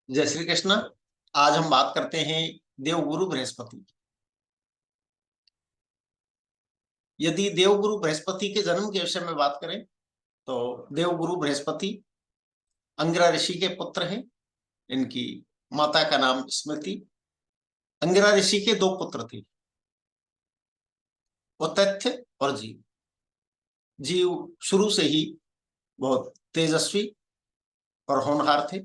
जय श्री कृष्ण। आज हम बात करते हैं देवगुरु बृहस्पति की। यदि देवगुरु बृहस्पति के जन्म के विषय में बात करें तो देवगुरु बृहस्पति अंगिरा ऋषि के पुत्र हैं। इनकी माता का नाम स्मृति। अंगिरा ऋषि के दो पुत्र थे, उतथ्य और जीव। जीव शुरू से ही बहुत तेजस्वी और होनहार थे।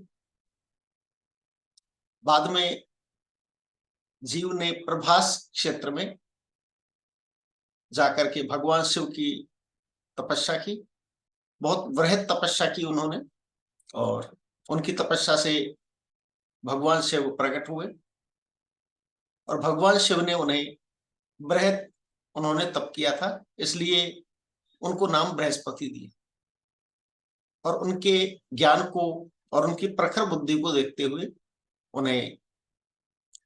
बाद में जीव ने प्रभास क्षेत्र में जाकर के भगवान शिव की तपस्या की। बहुत वृहद तपस्या की उन्होंने, और उनकी तपस्या से भगवान शिव प्रकट हुए और भगवान शिव ने उन्हें बृहद उन्होंने तप किया था, इसलिए उनको नाम बृहस्पति दिया। और उनके ज्ञान को और उनकी प्रखर बुद्धि को देखते हुए उन्हें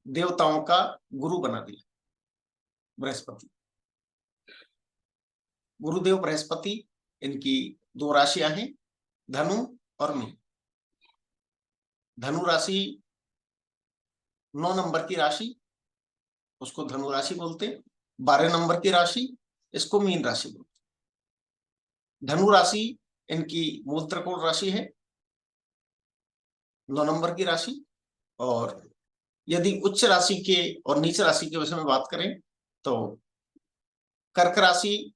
देवताओं का गुरु बना दिया बृहस्पति। गुरुदेव बृहस्पति, इनकी दो राशियां हैं, धनु और मीन। धनु राशि 9 नंबर की राशि, उसको धनु राशि बोलते हैं। 12 नंबर की राशि, इसको मीन राशि बोलते हैं। धनु राशि इनकी मूल त्रिकोण राशि है, 9 नंबर की राशि। और यदि उच्च राशि के और नीच राशि के विषय में बात करें तो कर्क राशि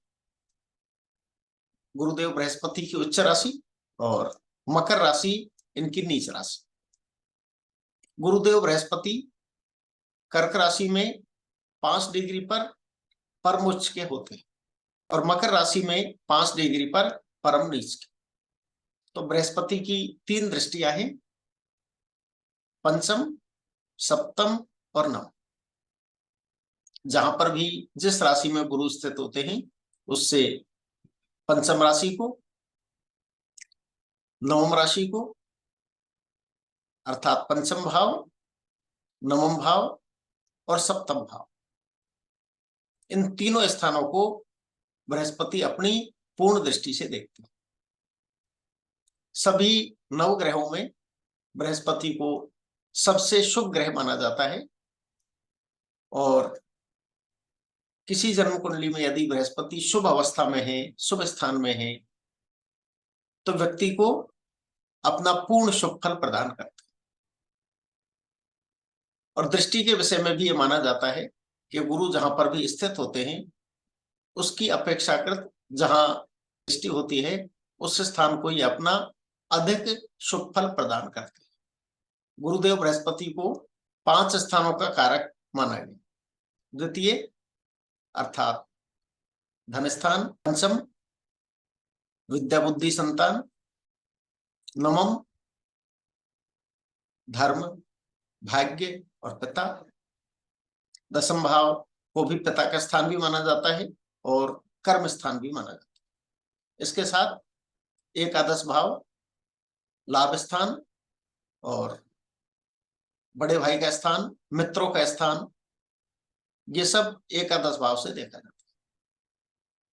गुरुदेव बृहस्पति की उच्च राशि और मकर राशि इनकी नीच राशि। गुरुदेव बृहस्पति कर्क राशि में 5 डिग्री पर परम उच्च के होते हैं और मकर राशि में 5 डिग्री पर परम नीच के। तो बृहस्पति की 3 दृष्टियां हैं, पंचम, सप्तम और नवम। जहां पर भी जिस राशि में गुरु स्थित होते हैं उससे पंचम राशि को, नवम राशि को अर्थात पंचम भाव, नवम भाव और सप्तम भाव, इन तीनों स्थानों को बृहस्पति अपनी पूर्ण दृष्टि से देखते हैं। सभी नवग्रहों में बृहस्पति को सबसे शुभ ग्रह माना जाता है। और किसी जन्म कुंडली में यदि बृहस्पति शुभ अवस्था में है, शुभ स्थान में है, तो व्यक्ति को अपना पूर्ण शुभ फल प्रदान करता है। और दृष्टि के विषय में भी यह माना जाता है कि गुरु जहां पर भी स्थित होते हैं उसकी अपेक्षाकृत जहां दृष्टि होती है उस स्थान को ही अपना अधिक शुभ फल प्रदान करते हैं। गुरुदेव बृहस्पति को 5 स्थानों का कारक माना गया। द्वितीय अर्थात धन स्थान, पंचम विद्या बुद्धि संतान, नवम धर्म भाग्य और पिता, दसम भाव को भी पिता का स्थान भी माना जाता है और कर्म स्थान भी माना जाता है। इसके साथ एकादश भाव लाभ स्थान और बड़े भाई का स्थान, मित्रों का स्थान, ये सब एकादश भाव से देखा जाता है।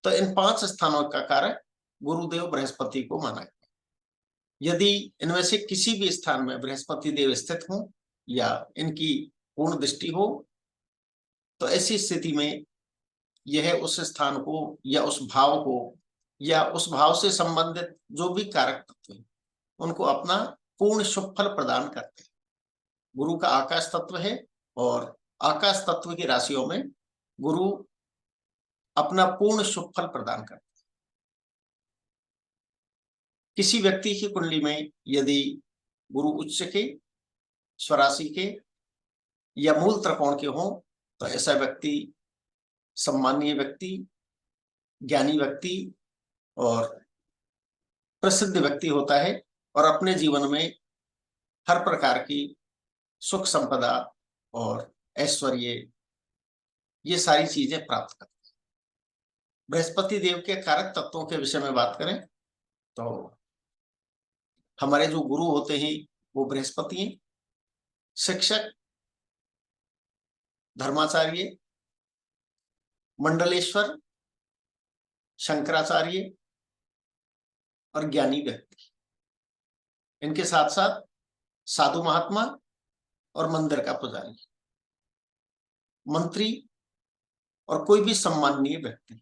तो इन 5 स्थानों का कारक गुरुदेव बृहस्पति को माना गया। यदि इनमें से किसी भी स्थान में बृहस्पति देव स्थित हो या इनकी पूर्ण दृष्टि हो तो ऐसी स्थिति में यह उस स्थान को या उस भाव को या उस भाव से संबंधित जो भी कारक तत्व हैं उनको अपना पूर्ण शुभ फल प्रदान करते हैं। गुरु का आकाश तत्व है और आकाश तत्व की राशियों में गुरु अपना पूर्ण शुभ फल प्रदान करते हैं। किसी व्यक्ति की कुंडली में यदि गुरु उच्च के, स्वराशि के या मूल त्रिकोण के हों तो ऐसा व्यक्ति सम्मानीय व्यक्ति, ज्ञानी व्यक्ति और प्रसिद्ध व्यक्ति होता है और अपने जीवन में हर प्रकार की सुख संपदा और ऐश्वर्य ये सारी चीजें प्राप्त करता है। बृहस्पति देव के कारक तत्वों के विषय में बात करें तो हमारे जो गुरु होते हैं वो बृहस्पति हैं। शिक्षक धर्माचार्य, मंडलेश्वर, शंकराचार्य और ज्ञानी व्यक्ति। इनके साथ साथ साधु महात्मा और मंदिर का पुजारी, मंत्री और कोई भी सम्माननीय व्यक्ति,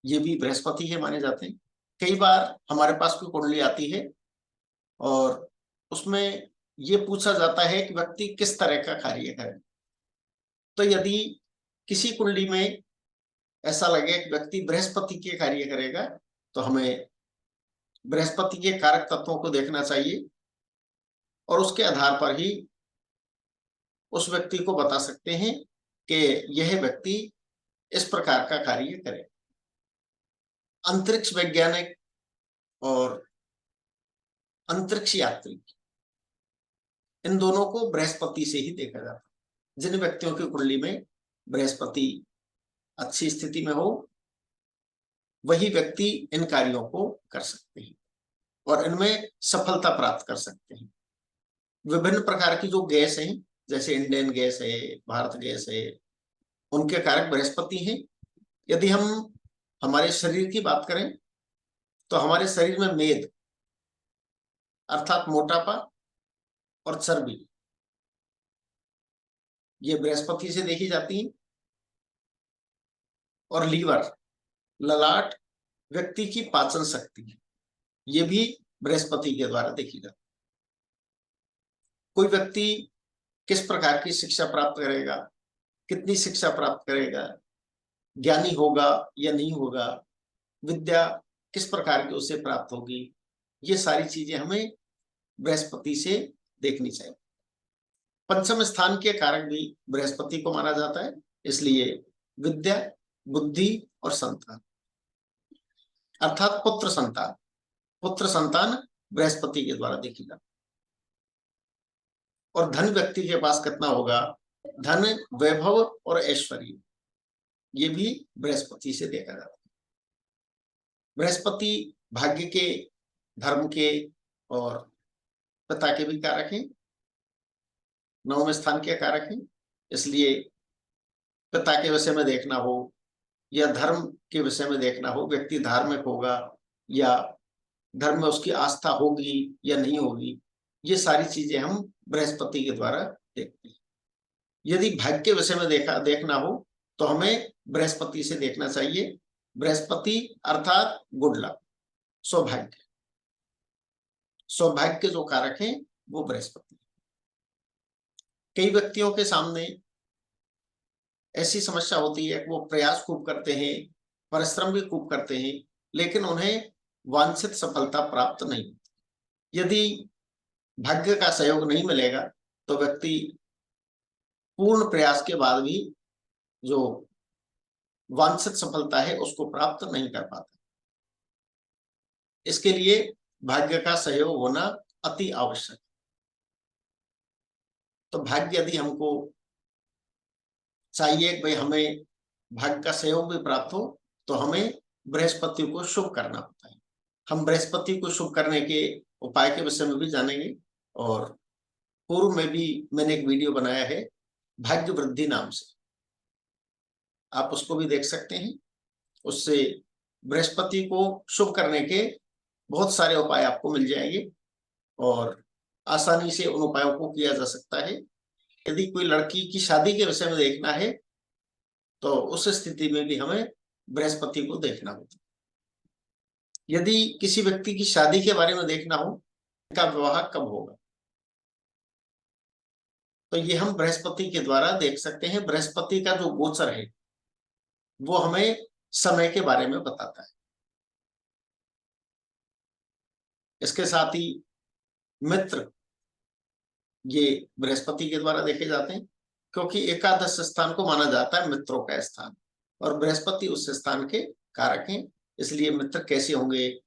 ये भी बृहस्पति के माने जाते हैं। कई बार हमारे पास कोई कुंडली आती है और उसमें ये पूछा जाता है कि व्यक्ति किस तरह का कार्य करे। तो यदि किसी कुंडली में ऐसा लगे कि व्यक्ति बृहस्पति के कार्य करेगा, तो हमें बृहस्पति के कारक तत्वों को देखना चाहिए और उसके आधार पर ही उस व्यक्ति को बता सकते हैं कि यह व्यक्ति इस प्रकार का कार्य करे। अंतरिक्ष वैज्ञानिक और अंतरिक्ष यात्री, इन दोनों को बृहस्पति से ही देखा जाता है। जिन व्यक्तियों की कुंडली में बृहस्पति अच्छी स्थिति में हो, वही व्यक्ति इन कार्यों को कर सकते हैं और इनमें सफलता प्राप्त कर सकते हैं। विभिन्न प्रकार की जो गैस हैं, जैसे इंडियन गैस है, भारत गैस है, उनके कारक बृहस्पति हैं। यदि हम हमारे शरीर की बात करें तो हमारे शरीर में मेद अर्थात मोटापा और चर्बी, ये बृहस्पति से देखी जाती है। और लीवर, ललाट, व्यक्ति की पाचन शक्ति, ये भी बृहस्पति के द्वारा देखी जाती है। कोई व्यक्ति किस प्रकार की शिक्षा प्राप्त करेगा, कितनी शिक्षा प्राप्त करेगा, ज्ञानी होगा या नहीं होगा, विद्या किस प्रकार की उसे प्राप्त होगी, ये सारी चीजें हमें बृहस्पति से देखनी चाहिए। पंचम स्थान के कारक भी बृहस्पति को माना जाता है, इसलिए विद्या, बुद्धि और संतान अर्थात पुत्र संतान बृहस्पति के द्वारा देखी जाती है। और धन व्यक्ति के पास कितना होगा, धन, वैभव और ऐश्वर्य, ये भी बृहस्पति से देखा जाता है। बृहस्पति भाग्य के, धर्म के और पिता के भी कारक हैं, नवम स्थान के कारक हैं। इसलिए पिता के विषय में देखना हो या धर्म के विषय में देखना हो, व्यक्ति धार्मिक होगा या धर्म में उसकी आस्था होगी या नहीं होगी, ये सारी चीजें हम बृहस्पति के द्वारा देखते हैं। यदि भाग्य के विषय में देखना हो तो हमें बृहस्पति से देखना चाहिए। बृहस्पति अर्थात गुड लक, सौभाग्य, सौभाग्य के जो कारक हैं वो बृहस्पति। कई व्यक्तियों के सामने ऐसी समस्या होती है कि वो प्रयास खूब करते हैं, परिश्रम भी खूब करते हैं, लेकिन उन्हें वांछित सफलता प्राप्त नहीं होती। यदि भाग्य का सहयोग नहीं मिलेगा तो व्यक्ति पूर्ण प्रयास के बाद भी जो वांछित सफलता है उसको प्राप्त नहीं कर पाता। इसके लिए भाग्य का सहयोग होना अति आवश्यक। तो भाग्य यदि हमको चाहिए कि भाई हमें भाग्य का सहयोग भी प्राप्त हो, तो हमें बृहस्पति को शुभ करना होता है। हम बृहस्पति को शुभ करने के उपाय के विषय में भी जानेंगे और पूर्व में भी मैंने एक वीडियो बनाया है भाग्य वृद्धि नाम से, आप उसको भी देख सकते हैं। उससे बृहस्पति को शुभ करने के बहुत सारे उपाय आपको मिल जाएंगे और आसानी से उन उपायों को किया जा सकता है। यदि कोई लड़की की शादी के विषय में देखना है तो उस स्थिति में भी हमें बृहस्पति को देखना होता है। यदि किसी व्यक्ति की शादी के बारे में देखना हो, इनका विवाह कब होगा, तो ये हम बृहस्पति के द्वारा देख सकते हैं। बृहस्पति का जो गोचर है वो हमें समय के बारे में बताता है। इसके साथ ही मित्र, ये बृहस्पति के द्वारा देखे जाते हैं, क्योंकि एकादश स्थान को माना जाता है मित्रों का स्थान और बृहस्पति उस स्थान के कारक हैं। इसलिए मित्र कैसे होंगे,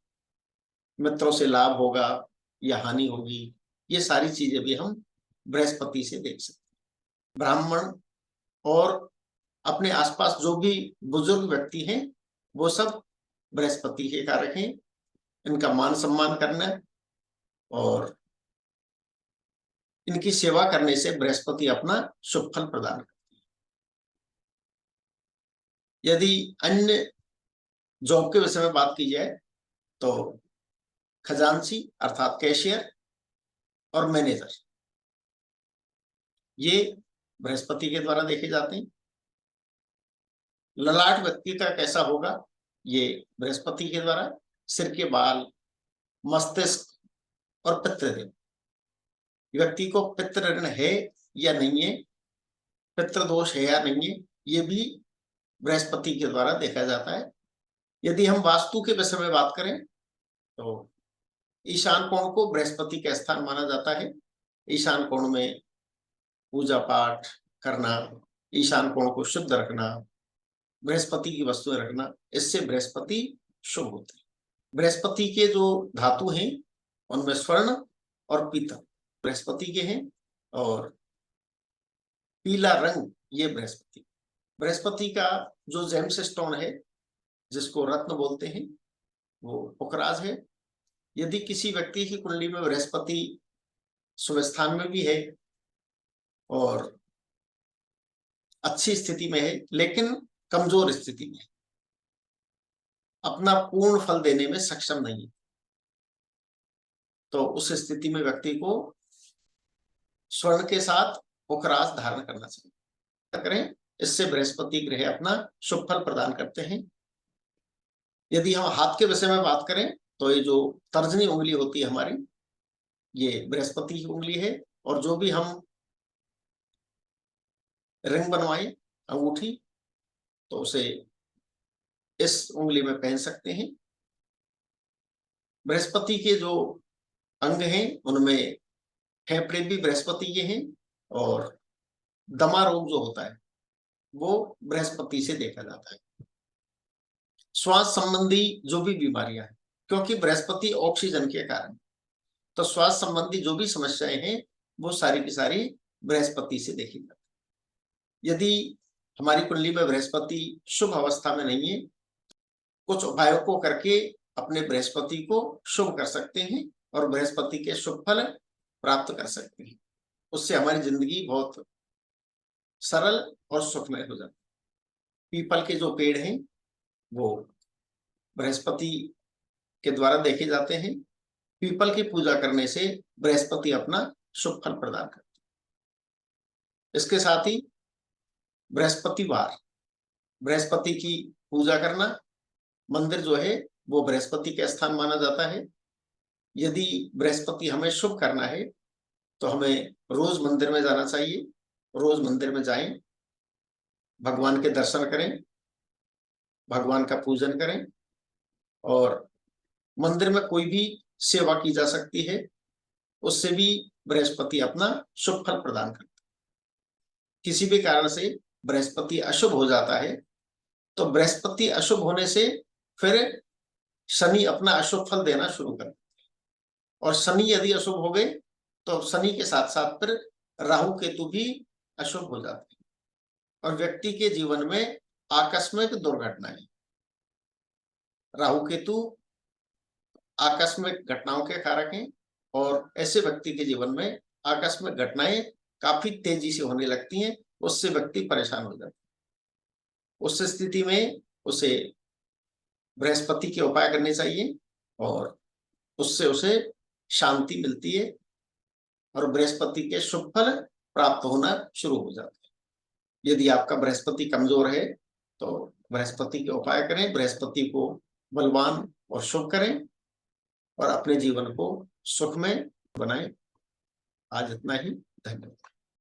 मित्रों से लाभ होगा या हानि होगी, ये सारी चीजें भी हम बृहस्पति से देख सकते हैं। ब्राह्मण और अपने आसपास जो भी बुजुर्ग व्यक्ति हैं वो सब बृहस्पति के कारक हैं। इनका मान सम्मान करना और इनकी सेवा करने से बृहस्पति अपना शुभ फल प्रदान करती है। यदि अन्य जॉब के विषय में बात की जाए तो खजांची अर्थात कैशियर और मैनेजर, ये बृहस्पति के द्वारा देखे जाते हैं। ललाट व्यक्ति का कैसा होगा, ये बृहस्पति के द्वारा सिर के बाल, मस्तिष्क और पितृ, व्यक्ति को पितृ ऋण है या नहीं है, पितृदोष है या नहीं है, ये भी बृहस्पति के द्वारा देखा जाता है। यदि हम वास्तु के विषय में बात करें तो ईशान कोण को बृहस्पति का स्थान माना जाता है। ईशान कोण में पूजा पाठ करना, ईशान कोण को शुद्ध रखना, बृहस्पति की वस्तुएं रखना, इससे बृहस्पति शुभ होते हैं। बृहस्पति के जो धातु हैं उनमें स्वर्ण और पीतल बृहस्पति के हैं, और पीला रंग ये बृहस्पति का जो जेम्स स्टोन है जिसको रत्न बोलते हैं वो पुखराज है। यदि किसी व्यक्ति की कुंडली में बृहस्पति शुभ स्थान में भी है और अच्छी स्थिति में है लेकिन कमजोर स्थिति में, अपना पूर्ण फल देने में सक्षम नहीं है, तो उस स्थिति में व्यक्ति को स्वर्ण के साथ पुखराज धारण करना चाहिए। क्या करें, इससे बृहस्पति ग्रह अपना शुभ फल प्रदान करते हैं। यदि हम हाथ के विषय में बात करें तो ये जो तर्जनी उंगली होती है हमारी, ये बृहस्पति की उंगली है, और जो भी हम रिंग बनवाए अंगूठी तो उसे इस उंगली में पहन सकते हैं। बृहस्पति के जो अंग हैं उनमें फेफड़े भी बृहस्पति के हैं, और दमा रोग जो होता है वो बृहस्पति से देखा जाता है। श्वास संबंधी जो भी बीमारियां हैं, क्योंकि बृहस्पति ऑक्सीजन के कारण, तो श्वास संबंधी जो भी समस्याएं हैं वो सारी की सारी बृहस्पति से देखी जाती है। यदि हमारी कुंडली में बृहस्पति शुभ अवस्था में नहीं है, कुछ उपायों को करके अपने बृहस्पति को शुभ कर सकते हैं और बृहस्पति के शुभ फल प्राप्त कर सकते हैं। उससे हमारी जिंदगी बहुत सरल और सुखमय हो जाती है। पीपल के जो पेड़ हैं वो बृहस्पति के द्वारा देखे जाते हैं। पीपल की पूजा करने से बृहस्पति अपना शुभ फल प्रदान करते हैं। इसके साथ ही बृहस्पतिवार बृहस्पति की पूजा करना, मंदिर जो है वो बृहस्पति का स्थान माना जाता है। यदि बृहस्पति हमें शुभ करना है तो हमें रोज मंदिर में जाना चाहिए। रोज मंदिर में जाएं, भगवान के दर्शन करें, भगवान का पूजन करें, और मंदिर में कोई भी सेवा की जा सकती है, उससे भी बृहस्पति अपना शुभ फल प्रदान करता है। किसी भी कारण से बृहस्पति अशुभ हो जाता है तो बृहस्पति अशुभ होने से फिर शनि अपना अशुभ फल देना शुरू कर देते हैं, और शनि यदि अशुभ हो गए तो शनि के साथ साथ फिर राहु केतु भी अशुभ हो जाते हैं, और व्यक्ति के जीवन में आकस्मिक दुर्घटनाएं, राहु केतु आकस्मिक घटनाओं के कारक हैं, और ऐसे व्यक्ति के जीवन में आकस्मिक घटनाएं काफी तेजी से होने लगती हैं, उससे व्यक्ति परेशान हो जाता है। उस स्थिति में उसे बृहस्पति के उपाय करने चाहिए और उससे उसे शांति मिलती है और बृहस्पति के शुभ फल प्राप्त होना शुरू हो जाते हैं। यदि आपका बृहस्पति कमजोर है तो बृहस्पति के उपाय करें, बृहस्पति को बलवान और शुभ करें और अपने जीवन को सुखमय बनाएं। आज इतना ही, धन्यवाद।